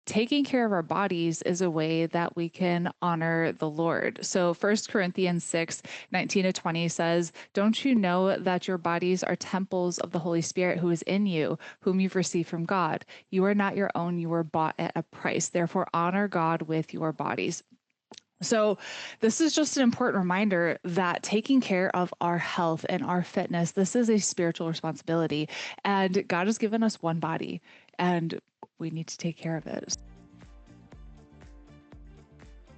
taking care of our bodies is a way that we can honor the Lord. So 1 Corinthians 6:19 to 20 says, "Don't you know that your bodies are temples of the Holy Spirit who is in you, whom you've received from God? You are not your own, you were bought at a price. Therefore, honor God with your bodies." So, this is just an important reminder that taking care of our health and our fitness, this is a spiritual responsibility. And God has given us one body, and we need to take care of it.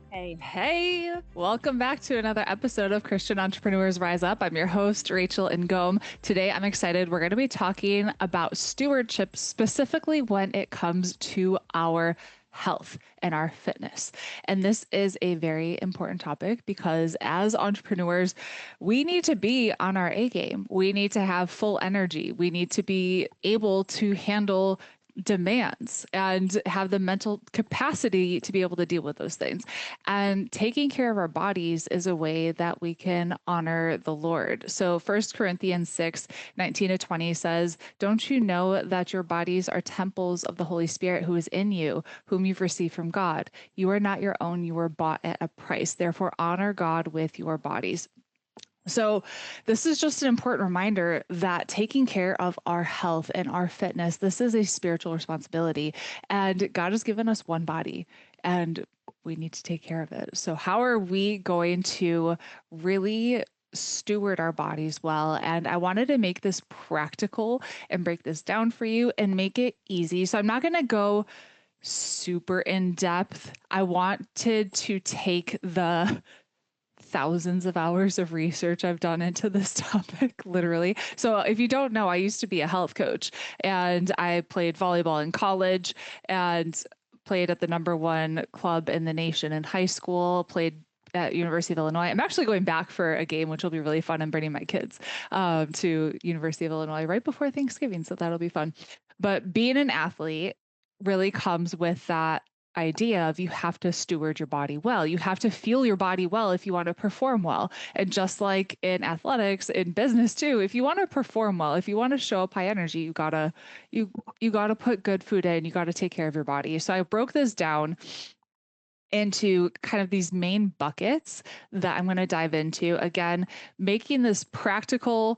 Hey, welcome back to another episode of Christian Entrepreneurs Rise Up. I'm your host, Rachel Ngom. Today, I'm excited. We're going to be talking about stewardship, specifically when it comes to our health and our fitness. And this is a very important topic because as entrepreneurs, we need to be on our A game. We need to have full energy. We need to be able to handle demands and have the mental capacity to be able to deal with those things. And taking care of our bodies is a way that we can honor the Lord. So 1 Corinthians 6:19 to 20 says, "Don't you know that your bodies are temples of the Holy Spirit who is in you, whom you've received from God? You are not your own, you were bought at a price. Therefore, honor God with your bodies." So, this is just an important reminder that taking care of our health and our fitness, this is a spiritual responsibility. And God has given us one body, and we need to take care of it. So, how are we going to really steward our bodies well? And I wanted to make this practical and break this down for you and make it easy. So, I'm not going to go super in depth. I wanted to take the thousands of hours of research I've done into this topic, literally. So, if you don't know, I used to be a health coach and I played volleyball in college and played at the number one club in the nation in high school, played at University of Illinois. I'm actually going back for a game, which will be really fun. I'm bringing my kids to University of Illinois right before Thanksgiving. So that'll be fun. But being an athlete really comes with that idea of you have to steward your body well. You have to feel your body well if you want to perform well. And just like in athletics, in business too, if you want to perform well, if you want to show up high energy, you gotta put good food in, you gotta take care of your body. So I broke this down into kind of these main buckets that I'm going to dive into. Again, making this practical,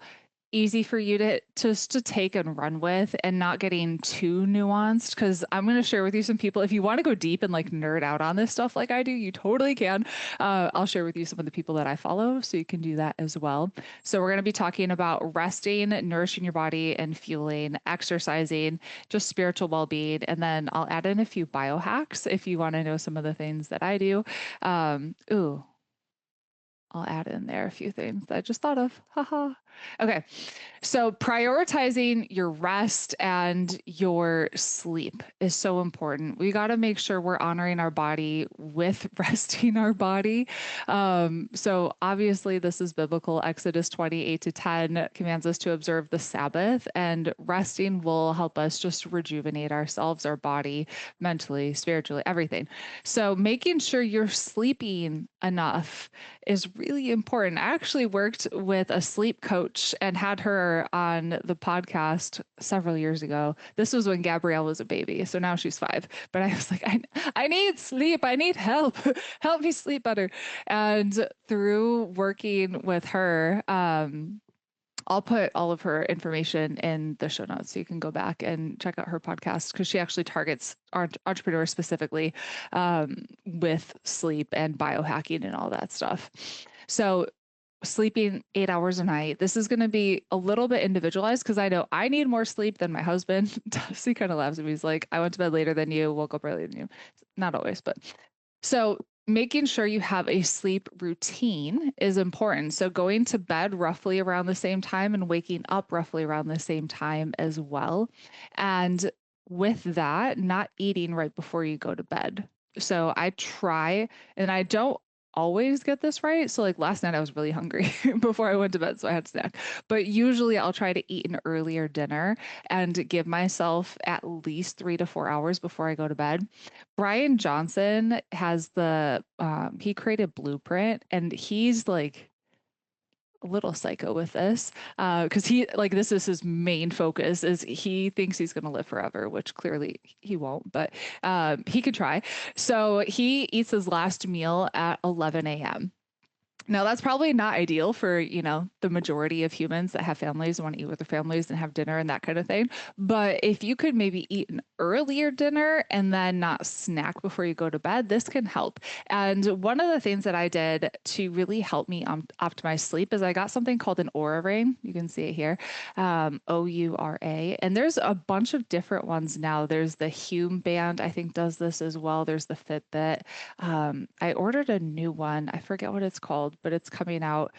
easy for you to just to take and run with and not getting too nuanced because I'm going to share with you some people. If you want to go deep and like nerd out on this stuff like I do, you totally can. I'll share with you some of the people that I follow so you can do that as well. So we're going to be talking about resting, nourishing your body and fueling, exercising, just spiritual well-being, and then I'll add in a few biohacks if you want to know some of the things that I do. Ooh, I'll add in there a few things that I just thought of. Haha. Okay. So prioritizing your rest and your sleep is so important. We got to make sure we're honoring our body with resting our body. So obviously this is biblical. Exodus 28 to 10 commands us to observe the Sabbath, and resting will help us just rejuvenate ourselves, our body, mentally, spiritually, everything. So making sure you're sleeping enough is really important. I actually worked with a sleep coach and had her on the podcast several years ago. This was when Gabrielle was a baby. So now she's 5. But I was like, I need sleep. I need help. Help me sleep better. And through working with her, I'll put all of her information in the show notes so you can go back and check out her podcast because she actually targets entrepreneurs specifically with sleep and biohacking and all that stuff. So, sleeping 8 hours a night, this is going to be a little bit individualized because I know I need more sleep than my husband does. He kind of laughs at me. He's like, I went to bed later than you, woke up earlier than you. Not always, but so making sure you have a sleep routine is important. So going to bed roughly around the same time and waking up roughly around the same time as well. And with that, not eating right before you go to bed. So I try, and I don't always get this right. So like last night I was really hungry before I went to bed, so I had snack. But usually I'll try to eat an earlier dinner and give myself at least 3 to 4 hours before I go to bed. Brian Johnson has he created Blueprint, and he's like a little psycho with this because he like this is his main focus is he thinks he's going to live forever, which clearly he won't, but he could try. So he eats his last meal at 11 a.m. Now, that's probably not ideal for, the majority of humans that have families and want to eat with their families and have dinner and that kind of thing. But if you could maybe eat an earlier dinner and then not snack before you go to bed, this can help. And one of the things that I did to really help me optimize sleep is I got something called an Aura Ring. You can see it here, Oura. And there's a bunch of different ones now. There's the Hume Band, I think, does this as well. There's the Fitbit. I ordered a new one. I forget what it's called, but it's coming out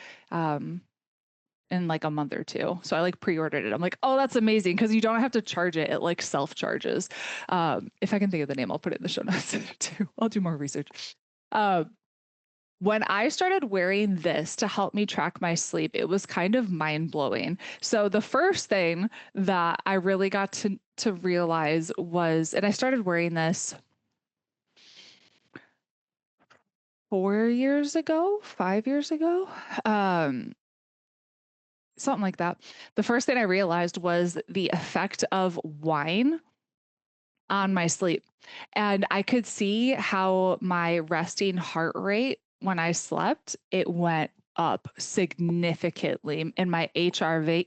in like a month or two. So I like pre-ordered it. I'm like, oh, that's amazing because you don't have to charge it. It like self-charges. If I can think of the name, I'll put it in the show notes too. I'll do more research. Uh, when I started wearing this to help me track my sleep, it was kind of mind blowing. So the first thing that I really got to realize was, and I started wearing this 4 years ago, 5 years ago, something like that. The first thing I realized was the effect of wine on my sleep. And I could see how my resting heart rate when I slept, it went up significantly and my HRV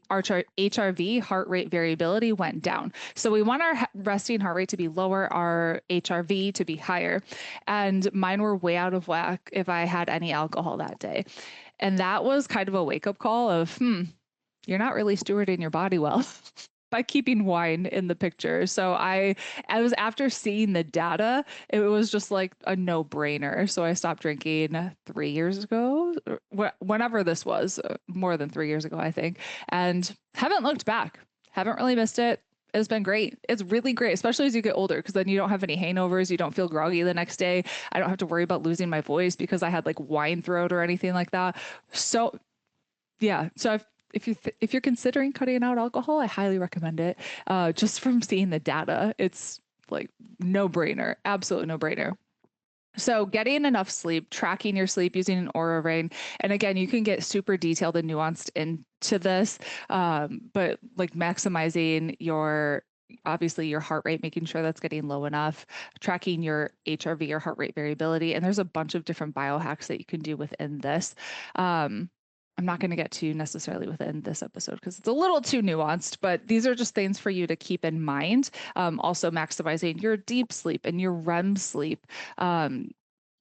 heart rate variability went down. So we want our resting heart rate to be lower, our HRV to be higher. And mine were way out of whack if I had any alcohol that day. And that was kind of a wake up call of, you're not really stewarding your body well by keeping wine in the picture. So I was after seeing the data, it was just like a no brainer. So I stopped drinking 3 years ago, whenever this was, more than 3 years ago, I think, and haven't looked back. Haven't really missed it. It's been great. It's really great, especially as you get older, because then you don't have any hangovers. You don't feel groggy the next day. I don't have to worry about losing my voice because I had like wine throat or anything like that. So yeah. So if you're considering cutting out alcohol, I highly recommend it. Just from seeing the data, it's like no brainer, absolute no brainer. So getting enough sleep, tracking your sleep using an Aura Ring, and again, you can get super detailed and nuanced into this, but like maximizing your obviously your heart rate, making sure that's getting low enough, tracking your HRV or heart rate variability, and there's a bunch of different biohacks that you can do within this. I'm not going to get to necessarily within this episode because it's a little too nuanced, but these are just things for you to keep in mind. Also, maximizing your deep sleep and your REM sleep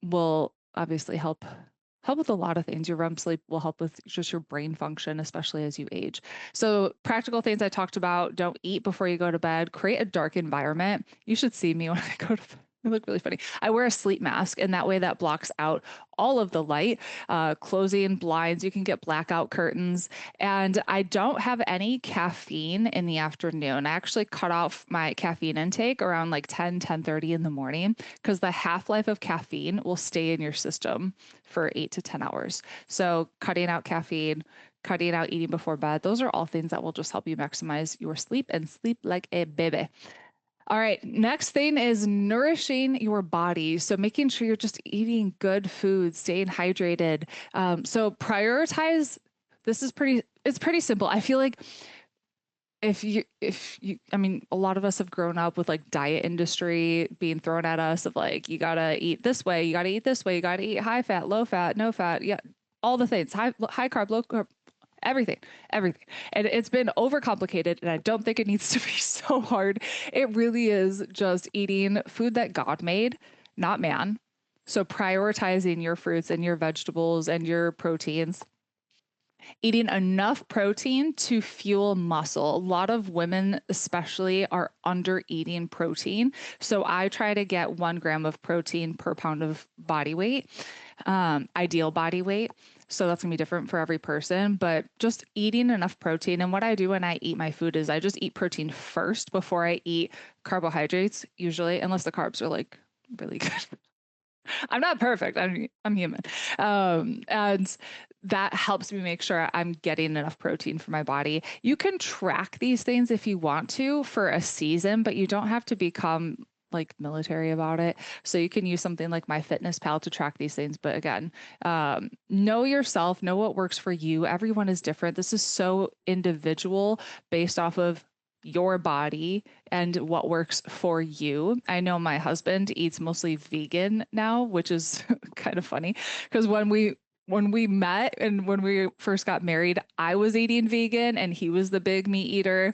will obviously help with a lot of things. Your REM sleep will help with just your brain function, especially as you age. So practical things I talked about: don't eat before you go to bed. Create a dark environment. You should see me when I go to bed. I look really funny. I wear a sleep mask, and that way that blocks out all of the light, closing blinds. You can get blackout curtains. And I don't have any caffeine in the afternoon. I actually cut off my caffeine intake around like 10:30 in the morning because the half-life of caffeine will stay in your system for 8 to 10 hours. So cutting out caffeine, cutting out eating before bed, those are all things that will just help you maximize your sleep and sleep like a baby. All right, next thing is nourishing your body. So making sure you're just eating good food, staying hydrated. So prioritize. It's pretty simple. I feel like I mean, a lot of us have grown up with like diet industry being thrown at us of like, you gotta eat this way, you gotta eat this way, you gotta eat high fat, low fat, no fat. Yeah, all the things, high carb, low carb, everything, everything. And it's been overcomplicated, and I don't think it needs to be so hard. It really is just eating food that God made, not man. So prioritizing your fruits and your vegetables and your proteins, eating enough protein to fuel muscle. A lot of women, especially, are under eating protein. So I try to get 1 gram of protein per pound of body weight, ideal body weight. So that's gonna be different for every person, but just eating enough protein. And what I do when I eat my food is I just eat protein first before I eat carbohydrates, usually, unless the carbs are like really good. I'm not perfect. I'm human. And that helps me make sure I'm getting enough protein for my body. You can track these things if you want to for a season, but you don't have to become like military about it. So you can use something like MyFitnessPal to track these things. But again, know yourself, know what works for you. Everyone is different. This is so individual based off of your body and what works for you. I know my husband eats mostly vegan now, which is kind of funny because when we met and when we first got married, I was eating vegan and he was the big meat eater.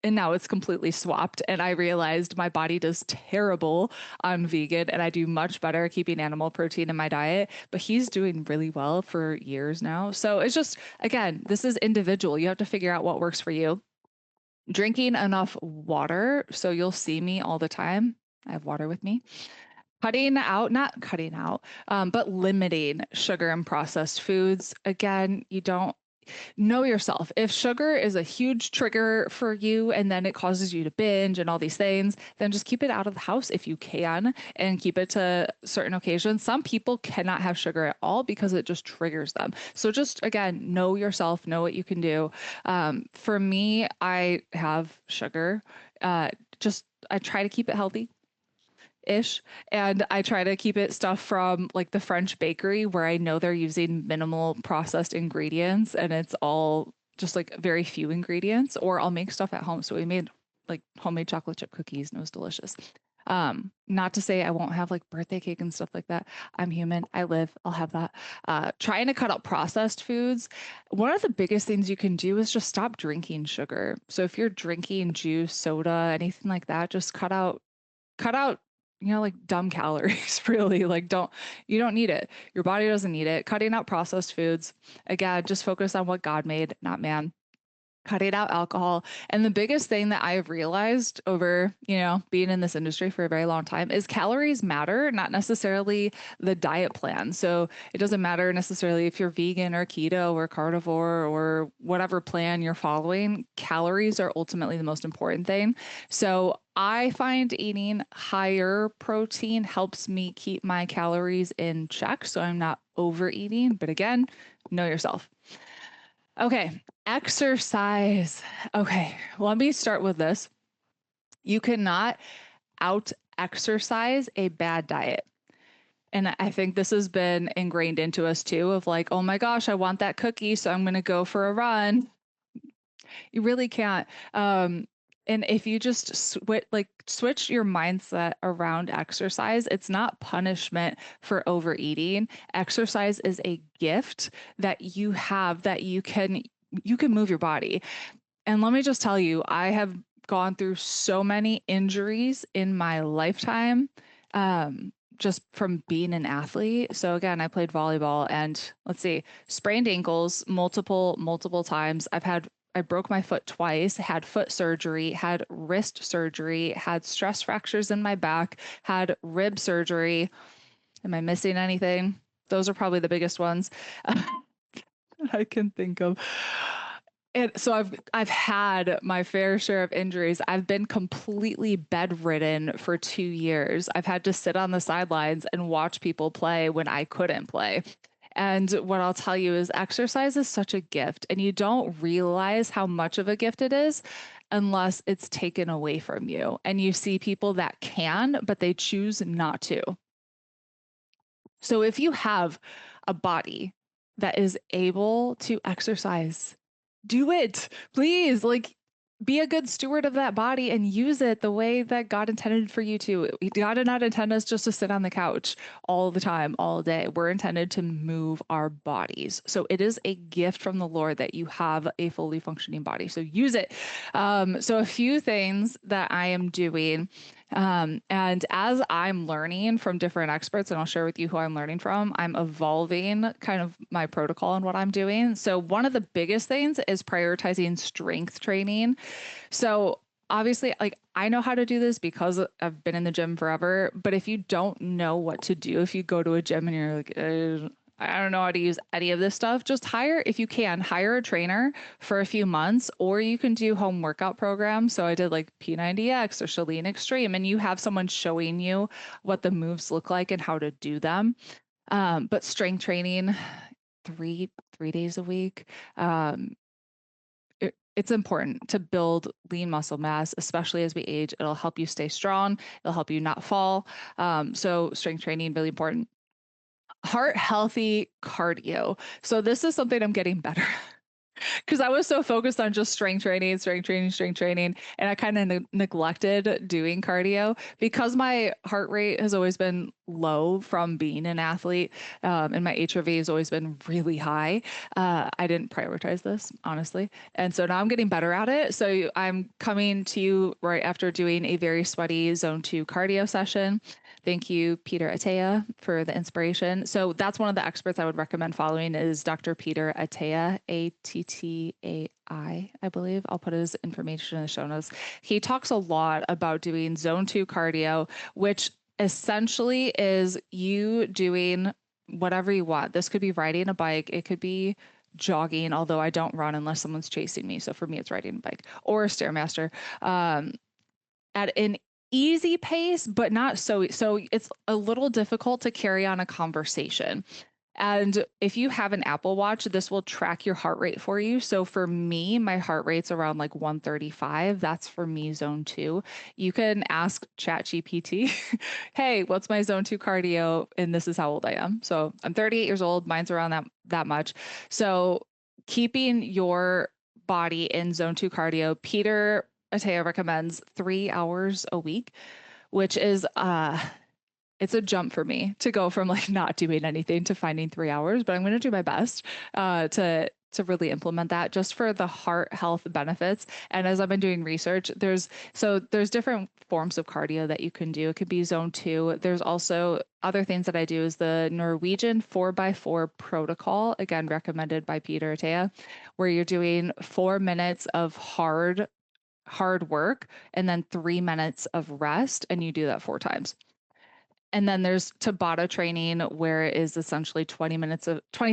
And now it's completely swapped. And I realized my body does terrible on vegan and I do much better keeping animal protein in my diet. But he's doing really well for years now. So it's just, again, this is individual. You have to figure out what works for you. Drinking enough water. So you'll see me all the time. I have water with me. Cutting out, not cutting out, but limiting sugar and processed foods. Again, you don't know yourself. If sugar is a huge trigger for you and then it causes you to binge and all these things, then just keep it out of the house if you can and keep it to certain occasions. Some people cannot have sugar at all because it just triggers them. So just again, know yourself, know what you can do. For me, I have sugar. Just I try to keep it healthy ish. And I try to keep it stuff from like the French bakery where I know they're using minimal processed ingredients and it's all just like very few ingredients, or I'll make stuff at home. So we made like homemade chocolate chip cookies and it was delicious. Not to say I won't have like birthday cake and stuff like that. I'm human. I live. I'll have that. Trying to cut out processed foods. One of the biggest things you can do is just stop drinking sugar. So if you're drinking juice, soda, anything like that, just cut out like dumb calories really like you don't need it. Your body doesn't need it. Cutting out processed foods. Again, just focus on what God made, not man. Cutting out alcohol. And the biggest thing that I have realized over, being in this industry for a very long time is calories matter, not necessarily the diet plan. So it doesn't matter necessarily if you're vegan or keto or carnivore or whatever plan you're following. Calories are ultimately the most important thing. So I find eating higher protein helps me keep my calories in check. So I'm not overeating. But again, know yourself. Okay, exercise. Okay, let me start with this. You cannot out exercise a bad diet. And I think this has been ingrained into us too of like, oh my gosh, I want that cookie, so I'm going to go for a run. You really can't. And if you just switch your mindset around exercise, it's not punishment for overeating. Exercise is a gift that you have that you can move your body. And let me just tell you, I have gone through so many injuries in my lifetime. Just from being an athlete. So again, I played volleyball and let's see, sprained ankles multiple times. I broke my foot twice, had foot surgery, had wrist surgery, had stress fractures in my back, had rib surgery. Am I missing anything? Those are probably the biggest ones I can think of. And so I've had my fair share of injuries. I've been completely bedridden for 2 years. I've had to sit on the sidelines and watch people play when I couldn't play. And what I'll tell you is exercise is such a gift, and you don't realize how much of a gift it is unless it's taken away from you. And you see people that can, but they choose not to. So if you have a body that is able to exercise, do it, please. Like, be a good steward of that body and use it the way that God intended for you to. God did not intend us just to sit on the couch all the time, all day. We're intended to move our bodies. So it is a gift from the Lord that you have a fully functioning body. So use it. So a few things that I am doing. And as I'm learning from different experts, and I'll share with you who I'm learning from, I'm evolving kind of my protocol and what I'm doing. So one of the biggest things is prioritizing strength training. So obviously, like I know how to do this because I've been in the gym forever. But if you don't know what to do, if you go to a gym and you're like, I don't know how to use any of this stuff, just if you can, hire a trainer for a few months, or you can do home workout programs. So I did like P90X or Chalene Extreme, and you have someone showing you what the moves look like and how to do them. But strength training, three days a week. it's important to build lean muscle mass, especially as we age. It'll help you stay strong. It'll help you not fall. So strength training, really important. Heart healthy cardio. So this is something I'm getting better because I was so focused on just strength training, and I kind of neglected doing cardio because my heart rate has always been low from being an athlete, and my HRV has always been really high. I didn't prioritize this, honestly, and so now I'm getting better at it. So I'm coming to you right after doing a very sweaty zone 2 cardio session. Thank you, Peter Attea, for the inspiration. So that's one of the experts I would recommend following is Dr. Peter Attea, Attai, I believe. I'll put his information in the show notes. He talks a lot about doing zone 2 cardio, which essentially is you doing whatever you want. This could be riding a bike. It could be jogging, although I don't run unless someone's chasing me. So for me, it's riding a bike or a Stairmaster. At an easy pace, but not so it's a little difficult to carry on a conversation. And if you have an Apple Watch, this will track your heart rate for you. So for me, my heart rate's around like 135. That's for me, zone 2. You can ask ChatGPT, hey, what's my zone 2 cardio? And this is how old I am. So I'm 38 years old. Mine's around that much. So keeping your body in zone 2 cardio, Peter Attea recommends 3 hours a week, which is it's a jump for me to go from like not doing anything to finding 3 hours, but I'm going to do my best to really implement that just for the heart health benefits. And as I've been doing research, there's different forms of cardio that you can do. It could be zone 2. There's also other things that I do is the Norwegian 4x4 protocol, again recommended by Peter Attea, where you're doing 4 minutes of hard work and then 3 minutes of rest, and you do that 4 times. And then there's Tabata training, where it is essentially 20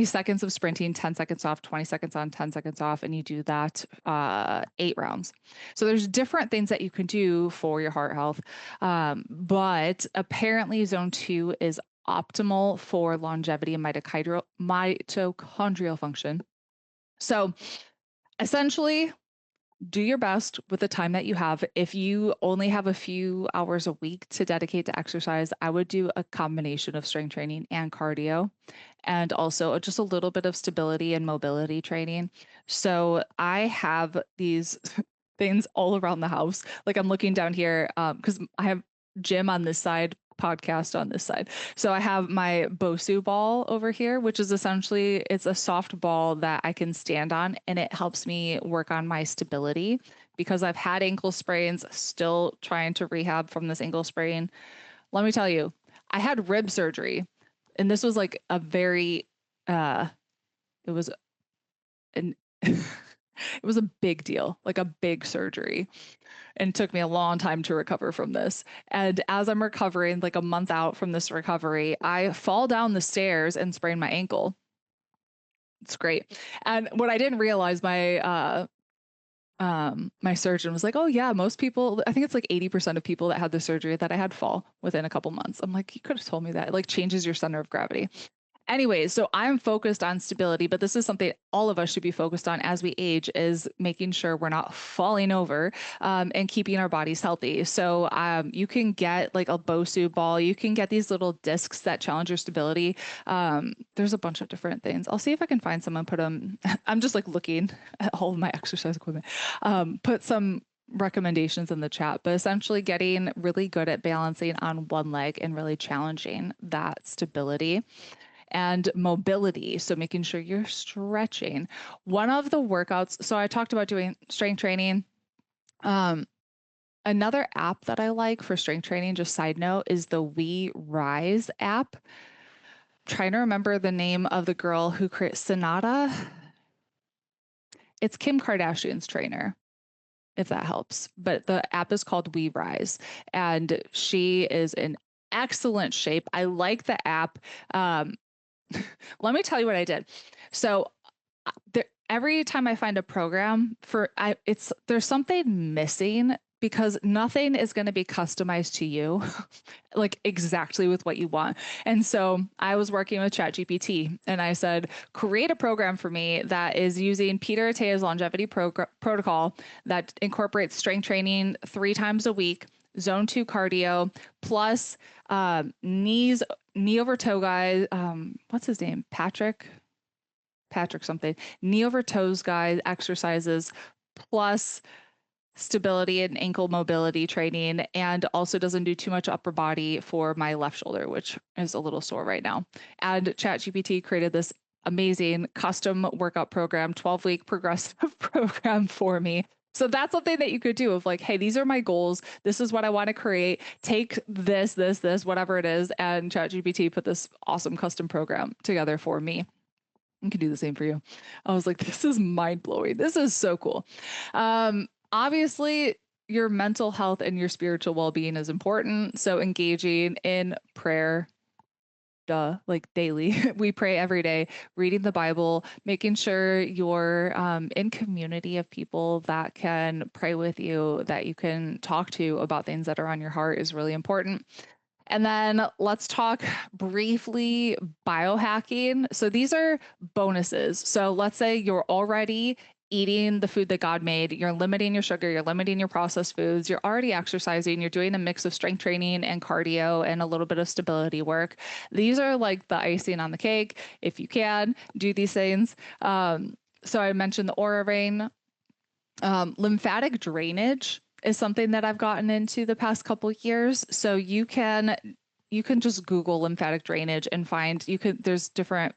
seconds of sprinting, 10 seconds off, 20 seconds on, 10 seconds off, and you do that 8 rounds. So there's different things that you can do for your heart health, but apparently zone 2 is optimal for longevity and mitochondrial function. So essentially, do your best with the time that you have. If you only have a few hours a week to dedicate to exercise, I would do a combination of strength training and cardio, and also just a little bit of stability and mobility training. So I have these things all around the house. Like I'm looking down here because I have gym on this side, podcast on this side. So I have my Bosu ball over here, which is essentially it's a soft ball that I can stand on, and it helps me work on my stability because I've had ankle sprains, still trying to rehab from this ankle sprain. Let me tell you, I had rib surgery, and this was like a very it was an it was a big deal, like a big surgery, and took me a long time to recover from this. And as I'm recovering, like a month out from this recovery, I fall down the stairs and sprain my ankle. It's great. And what I didn't realize, my surgeon was like, oh yeah, most people, I think it's like 80% of people that had the surgery that I had fall within a couple months. I'm like, you could have told me that. It like changes your center of gravity. Anyways, so I'm focused on stability, but this is something all of us should be focused on as we age, is making sure we're not falling over, and keeping our bodies healthy. So you can get like a Bosu ball. You can get these little discs that challenge your stability. There's a bunch of different things. I'll see if I can find some and put them. I'm just like looking at all of my exercise equipment. Put some recommendations in the chat, but essentially getting really good at balancing on one leg and really challenging that stability and mobility. So making sure you're stretching. One of the workouts, so I talked about doing strength training. Another app that I like for strength training, just side note, is the We Rise app. I'm trying to remember the name of the girl who created Sonata. It's Kim Kardashian's trainer, if that helps. But the app is called We Rise, and she is in excellent shape. I like the app. Let me tell you what I did. So every time I find a program there's something missing because nothing is going to be customized to you like exactly with what you want. And so I was working with ChatGPT and I said, create a program for me that is using Peter Attea's longevity protocol that incorporates strength training 3 times a week, zone 2 cardio, plus knee over toe guys. What's his name? Patrick something. Knee over toes guys exercises, plus stability and ankle mobility training, and also doesn't do too much upper body for my left shoulder, which is a little sore right now. And ChatGPT created this amazing custom workout program, 12-week progressive program for me. So that's something that you could do of like, hey, these are my goals. This is what I want to create. Take this, whatever it is. And ChatGPT put this awesome custom program together for me. You can do the same for you. I was like, this is mind blowing. This is so cool. Obviously, your mental health and your spiritual well-being is important. So engaging in prayer, like daily, we pray every day, reading the Bible, making sure you're in community of people that can pray with you, that you can talk to about things that are on your heart is really important. And then let's talk briefly biohacking. So these are bonuses. So let's say you're already eating the food that God made, you're limiting your sugar, you're limiting your processed foods, you're already exercising, you're doing a mix of strength training and cardio and a little bit of stability work. These are like the icing on the cake. If you can do these things. So I mentioned the Aura Ring. Lymphatic drainage is something that I've gotten into the past couple of years. So you can just Google lymphatic drainage and find there's different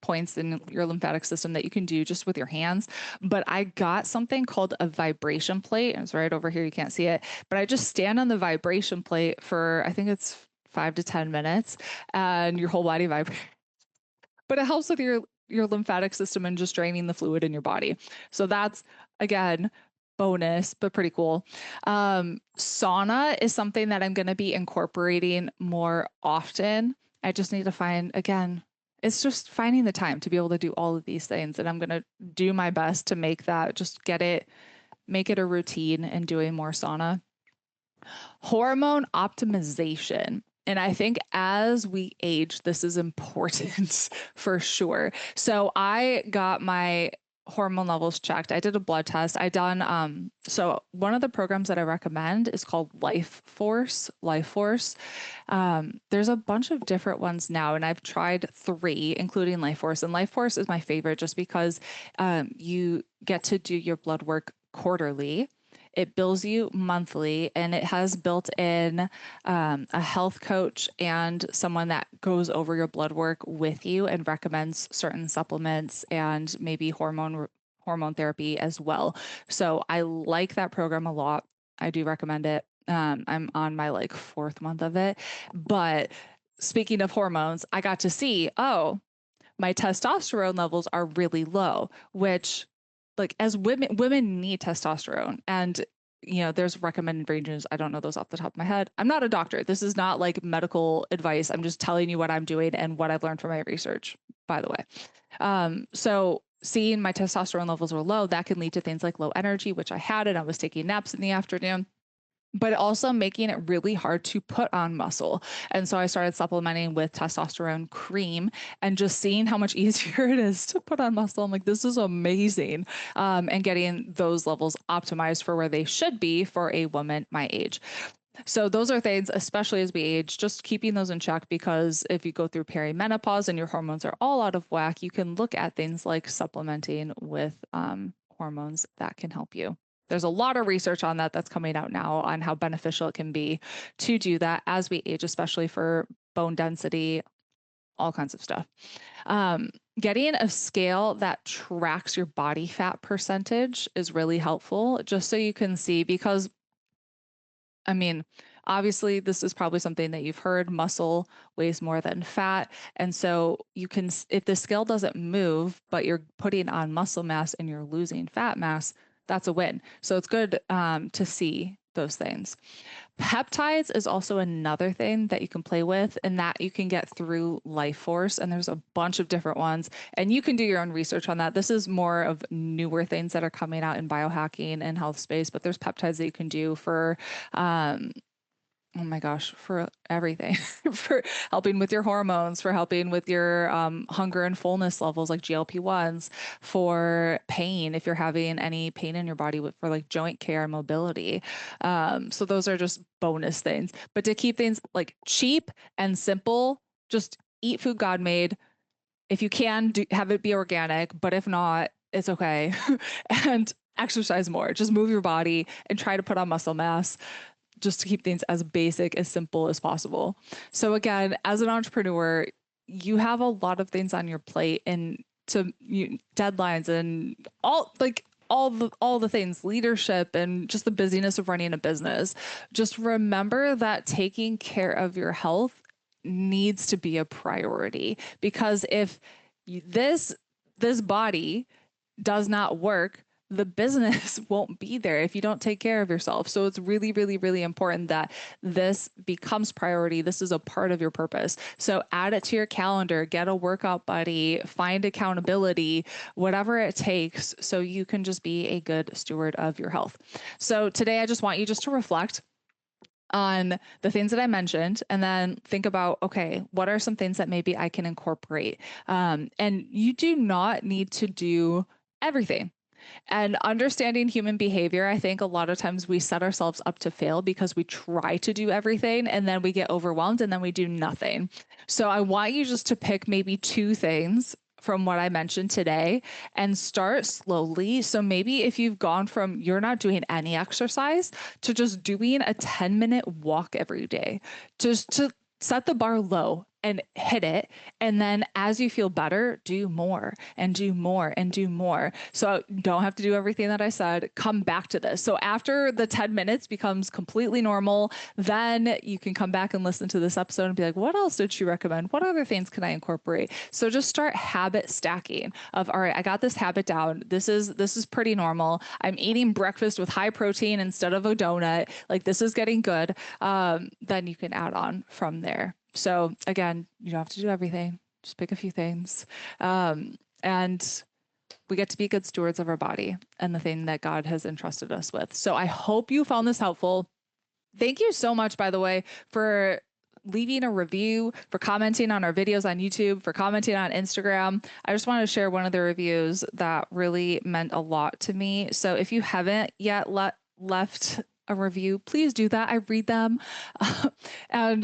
points in your lymphatic system that you can do just with your hands. But I got something called a vibration plate. It's right over here. You can't see it, but I just stand on the vibration plate for, I think it's 5 to 10 minutes and your whole body vibrates. But it helps with your lymphatic system and just draining the fluid in your body. So that's, again, bonus, but pretty cool. Sauna is something that I'm going to be incorporating more often. I just need to find, again, it's just finding the time to be able to do all of these things. And I'm going to do my best to make that, just make it a routine and doing more sauna. Hormone optimization. And I think as we age, this is important for sure. So I got my hormone levels checked. I did a blood test. So one of the programs that I recommend is called Life Force. There's a bunch of different ones now, and I've tried 3, including Life Force. And Life Force is my favorite just because you get to do your blood work quarterly. It bills you monthly, and it has built in a health coach and someone that goes over your blood work with you and recommends certain supplements and maybe hormone therapy as well. So I like that program a lot. I do recommend it. I'm on my 4th month of it. But speaking of hormones, I got to see, my testosterone levels are really low, which as women need testosterone, and there's recommended ranges. I don't know those off the top of my head. I'm not a doctor. This is not medical advice. I'm just telling you what I'm doing and what I've learned from my research, by the way. So seeing my testosterone levels were low, that can lead to things like low energy, which I had, and I was taking naps in the afternoon, but also making it really hard to put on muscle. And so I started supplementing with testosterone cream and just seeing how much easier it is to put on muscle. I'm like, this is amazing. And getting those levels optimized for where they should be for a woman my age. So those are things, especially as we age, just keeping those in check, because if you go through perimenopause and your hormones are all out of whack, you can look at things like supplementing with hormones that can help you. There's a lot of research on that's coming out now on how beneficial it can be to do that as we age, especially for bone density, all kinds of stuff. Getting a scale that tracks your body fat percentage is really helpful, just so you can see, because obviously this is probably something that you've heard, muscle weighs more than fat. And so you can, if the scale doesn't move, but you're putting on muscle mass and you're losing fat mass, that's a win. So it's good to see those things. Peptides is also another thing that you can play with and that you can get through Life Force. And there's a bunch of different ones. And you can do your own research on that. This is more of newer things that are coming out in biohacking and health space, but there's peptides that you can do for oh my gosh, for everything, for helping with your hormones, for helping with your hunger and fullness levels like GLP-1s, for pain, if you're having any pain in your body for like joint care and mobility. So those are just bonus things. But to keep things like cheap and simple, just eat food God made. If you can, have it be organic, but if not, it's okay. And exercise more. Just move your body and try to put on muscle mass, just to keep things as basic, as simple as possible. So again, as an entrepreneur, you have a lot of things on your plate and deadlines and all the things, leadership and just the busyness of running a business. Just remember that taking care of your health needs to be a priority, because if this body does not work, the business won't be there if you don't take care of yourself. So it's really, really, really important that this becomes priority. This is a part of your purpose. So add it to your calendar, get a workout buddy, find accountability, whatever it takes, so you can just be a good steward of your health. So today I just want you just to reflect on the things that I mentioned, and then think about, okay, what are some things that maybe I can incorporate? And you do not need to do everything. And understanding human behavior, I think a lot of times we set ourselves up to fail because we try to do everything and then we get overwhelmed and then we do nothing. So I want you just to pick maybe 2 things from what I mentioned today and start slowly. So maybe if you've gone from you're not doing any exercise to just doing a 10-minute walk every day, just to set the bar low and hit it. And then as you feel better, do more and do more and do more. So don't have to do everything that I said. Come back to this. So after the 10 minutes becomes completely normal, then you can come back and listen to this episode and be like, what else did she recommend? What other things can I incorporate? So just start habit stacking of, all right, I got this habit down. This is pretty normal. I'm eating breakfast with high protein instead of a donut. Like, this is getting good. Then you can add on from there. So again, you don't have to do everything. Just pick a few things. And we get to be good stewards of our body and the thing that God has entrusted us with. So I hope you found this helpful. Thank you so much, by the way, for leaving a review, for commenting on our videos on YouTube, for commenting on Instagram. I just want to share one of the reviews that really meant a lot to me. So if you haven't yet left a review, please do that. I read them. And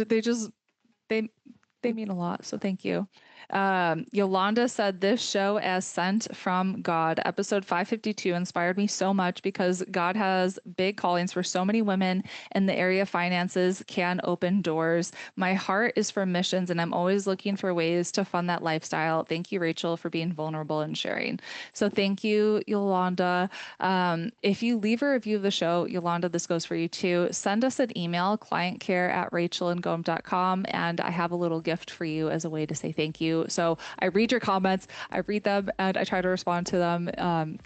they mean a lot. So thank you. Yolanda said, this show as sent from God, episode 552, inspired me so much because God has big callings for so many women, and the area of finances can open doors. My heart is for missions, and I'm always looking for ways to fund that lifestyle. Thank you, Rachel, for being vulnerable and sharing. So thank you, Yolanda. If you leave a review of the show, Yolanda, this goes for you too. Send us an email, clientcare@rachelandgom.com, and I have a little gift for you as a way to say thank you. So I read your comments, I read them, and I try to respond to them,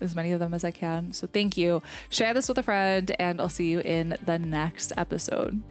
as many of them as I can. So thank you. Share this with a friend, and I'll see you in the next episode.